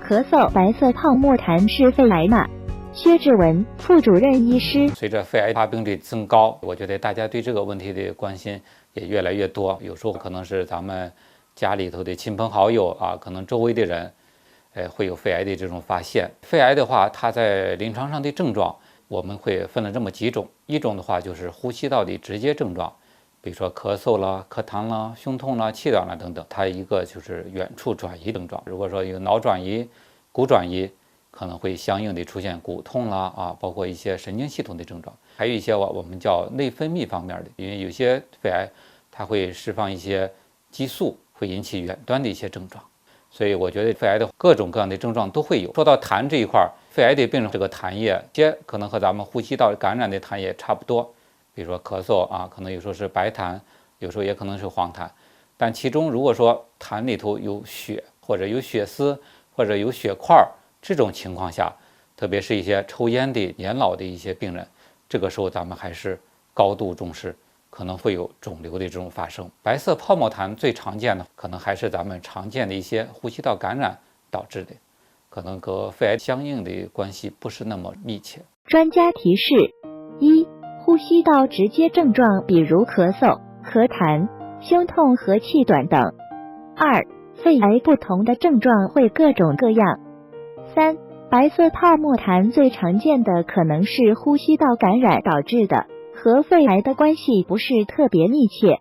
咳嗽、白色泡沫痰是肺癌吗？薛志文，副主任医师。随着肺癌发病率增高，我觉得大家对这个问题的关心也越来越多。有时候可能是咱们家里头的亲朋好友啊，可能周围的人，会有肺癌的这种发现。肺癌的话，它在临床上的症状，我们会分了这么几种。一种的话就是呼吸道的直接症状，比如说咳嗽啦、咳痰啦、胸痛啦、气短啦等等。它一个就是远处转移症状，如果说有脑转移、骨转移，可能会相应的出现骨痛啦啊，包括一些神经系统的症状。还有一些我们叫内分泌方面的，因为有些肺癌它会释放一些激素，会引起远端的一些症状。所以我觉得肺癌的各种各样的症状都会有。说到痰这一块，肺癌的病人这个痰液，些可能和咱们呼吸道感染的痰液差不多，比如说咳嗽啊，可能有时候是白痰，有时候也可能是黄痰。但其中如果说痰里头有血，或者有血丝，或者有血块，这种情况下，特别是一些抽烟的年老的一些病人，这个时候咱们还是高度重视，可能会有肿瘤的这种发生。白色泡沫痰最常见的，可能还是咱们常见的一些呼吸道感染导致的，可能和肺癌相应的关系不是那么密切。专家提示：一、呼吸道直接症状，比如咳嗽、咳痰、胸痛和气短等；二、肺癌不同的症状会各种各样；三、白色泡沫痰最常见的可能是呼吸道感染导致的，和肺癌的关系不是特别密切。